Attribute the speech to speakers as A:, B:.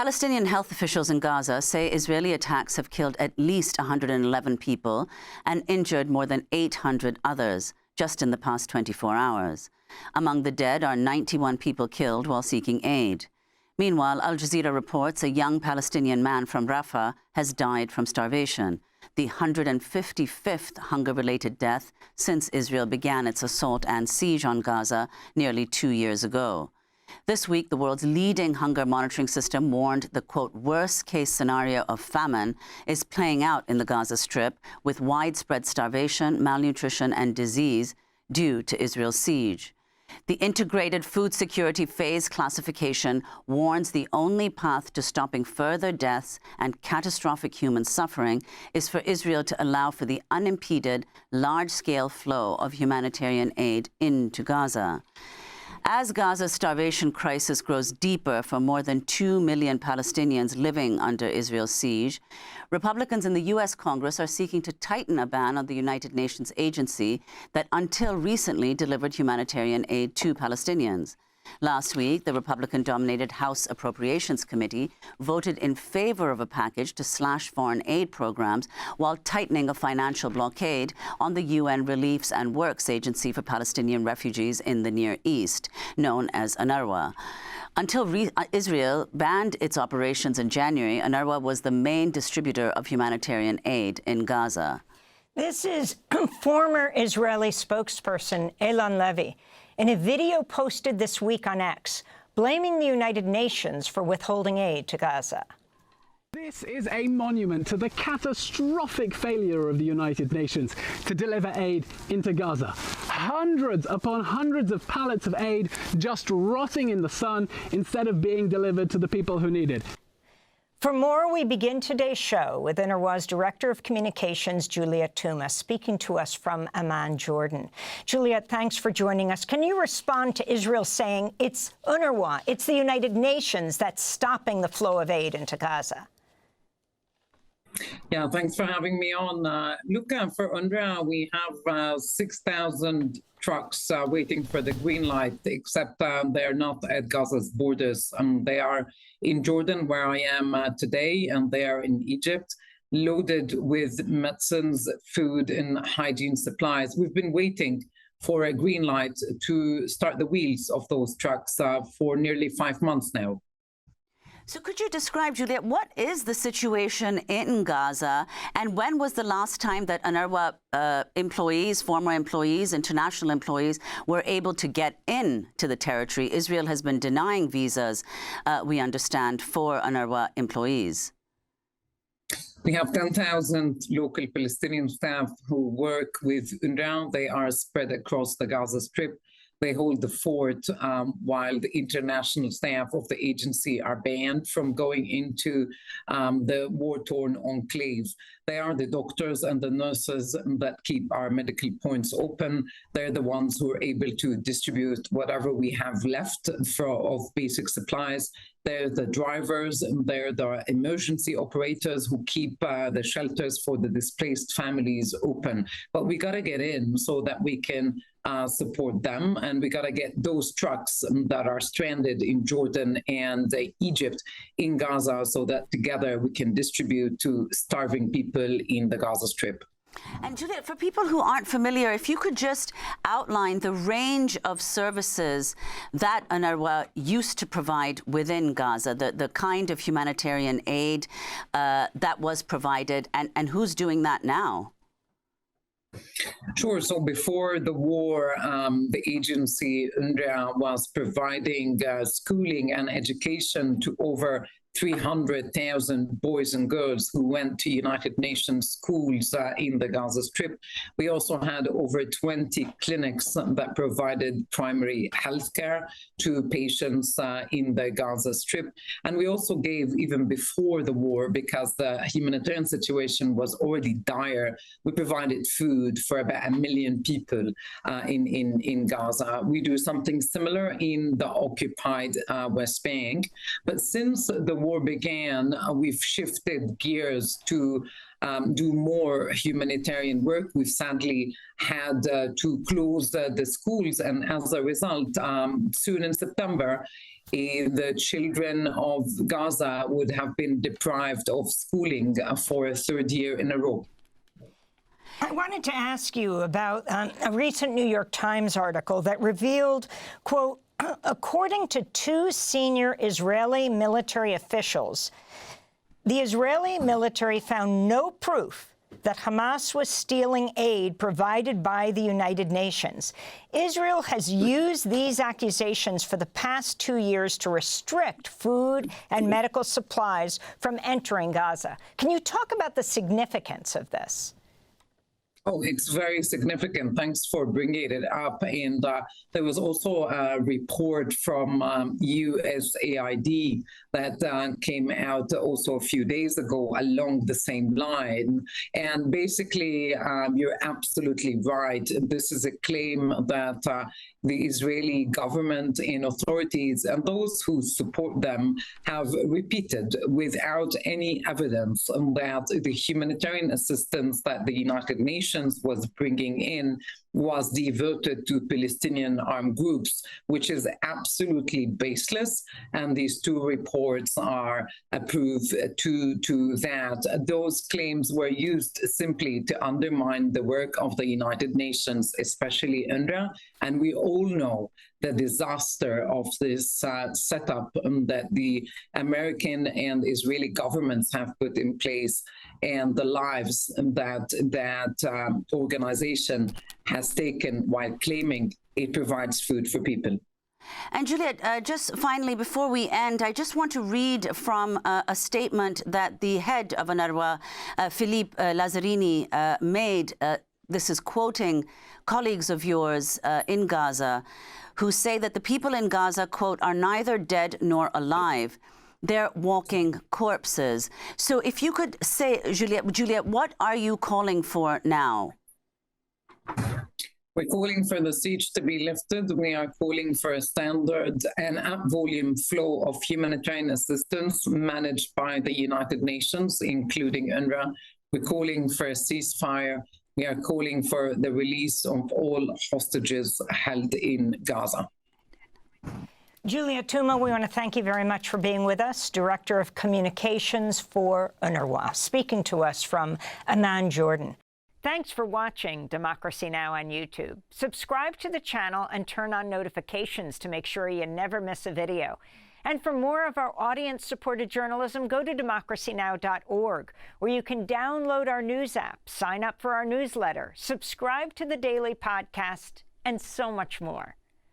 A: Palestinian health officials in Gaza say Israeli attacks have killed at least 111 people and injured more than 800 others just in the past 24 hours. Among the dead are 91 people killed while seeking aid. Meanwhile, Al Jazeera reports a young Palestinian man from Rafah has died from starvation, the 155th hunger-related death since Israel began its assault and siege on Gaza nearly 2 years ago. This week, the world's leading hunger monitoring system warned the, quote, worst-case scenario of famine is playing out in the Gaza Strip with widespread starvation, malnutrition and disease due to Israel's siege. The Integrated Food Security Phase classification warns the only path to stopping further deaths and catastrophic human suffering is for Israel to allow for the unimpeded, large-scale flow of humanitarian aid into Gaza. As Gaza's starvation crisis grows deeper for more than 2 million Palestinians living under Israel's siege, Republicans in the U.S. Congress are seeking to tighten a ban on the United Nations agency that until recently delivered humanitarian aid to Palestinians. Last week, the Republican-dominated House Appropriations Committee voted in favor of a package to slash foreign aid programs while tightening a financial blockade on the UN Reliefs and Works Agency for Palestinian Refugees in the Near East, known as UNRWA. Until Israel banned its operations in January, UNRWA was the main distributor of humanitarian aid in Gaza.
B: This is former Israeli spokesperson Eylon Levy in a video posted this week on X, blaming the United Nations for withholding aid to Gaza.
C: This is a monument to the catastrophic failure of the United Nations to deliver aid into Gaza. Hundreds upon hundreds of pallets of aid just rotting in the sun instead of being delivered to the people who need it.
B: For more, we begin today's show with UNRWA's Director of Communications, Juliette Touma, speaking to us from Amman, Jordan. Juliette, thanks for joining us. Can you respond to Israel saying it's UNRWA, it's the United Nations that's stopping the flow of aid into Gaza?
D: Yeah, thanks for having me on. Look, for UNRWA, we have 6,000 trucks waiting for the green light, except they're not at Gaza's borders. They are in Jordan, where I am today, and they are in Egypt, loaded with medicines, food, and hygiene supplies. We've been waiting for a green light to start the wheels of those trucks for nearly 5 months now.
A: So could you describe, Juliette, what is the situation in Gaza, and when was the last time that UNRWA employees, former employees, international employees, were able to get into the territory? Israel has been denying visas, we understand, for UNRWA employees.
D: We have 10,000 local Palestinian staff who work with UNRWA. They are spread across the Gaza Strip. They hold the fort while the international staff of the agency are banned from going into the war-torn enclave. They are the doctors and the nurses that keep our medical points open. They're the ones who are able to distribute whatever we have left of basic supplies. They're the drivers, and they're the emergency operators who keep the shelters for the displaced families open. But we got to get in so that we can support them, and we got to get those trucks that are stranded in Jordan and Egypt in Gaza so that together we can distribute to starving people in the Gaza Strip.
A: And Juliette, for people who aren't familiar, if you could just outline the range of services that UNRWA used to provide within Gaza, the kind of humanitarian aid that was provided, and who's doing that now?
D: Sure. So before the war, the agency UNRWA was providing schooling and education to over 300,000 boys and girls who went to United Nations schools in the Gaza Strip. We also had over 20 clinics that provided primary health care to patients in the Gaza Strip. And we also gave, even before the war, because the humanitarian situation was already dire, we provided food for about 1 million people in Gaza. We do something similar in the occupied West Bank. But since the war began, we've shifted gears to do more humanitarian work. We've sadly had to close the schools, and as a result, soon in September, the children of Gaza would have been deprived of schooling for a third year in a row.
B: I wanted to ask you about a recent New York Times article that revealed, quote, according to two senior Israeli military officials, the Israeli military found no proof that Hamas was stealing aid provided by the United Nations. Israel has used these accusations for the past 2 years to restrict food and medical supplies from entering Gaza. Can you talk about the significance of this?
D: Oh, it's very significant. Thanks for bringing it up. And there was also a report from USAID that came out also a few days ago along the same line. And basically, you're absolutely right. This is a claim that the Israeli government and authorities and those who support them have repeated without any evidence that the humanitarian assistance that the United Nations was bringing in was diverted to Palestinian armed groups, which is absolutely baseless. And these two reports are a proof to that. Those claims were used simply to undermine the work of the United Nations, especially UNRWA. And we all know the disaster of this setup that the American and Israeli governments have put in place, and the lives that organization has taken while claiming it provides food for people.
A: And Juliette, just finally, before we end, I just want to read from a statement that the head of UNRWA, Philippe Lazzarini, made. This is quoting colleagues of yours in Gaza, who say that the people in Gaza, quote, are neither dead nor alive. They're walking corpses. So if you could say, Juliette, what are you calling for now?
D: We're calling for the siege to be lifted. We are calling for a standard and volume flow of humanitarian assistance managed by the United Nations, including UNRWA. We're calling for a ceasefire. We are calling for the release of all hostages held in Gaza.
B: Juliette Touma, we want to thank you very much for being with us, Director of Communications for UNRWA, speaking to us from Amman, Jordan. Thanks for watching Democracy Now! On YouTube. Subscribe to the channel and turn on notifications to make sure you never miss a video. And for more of our audience-supported journalism, go to democracynow.org, where you can download our news app, sign up for our newsletter, subscribe to the daily podcast, and so much more.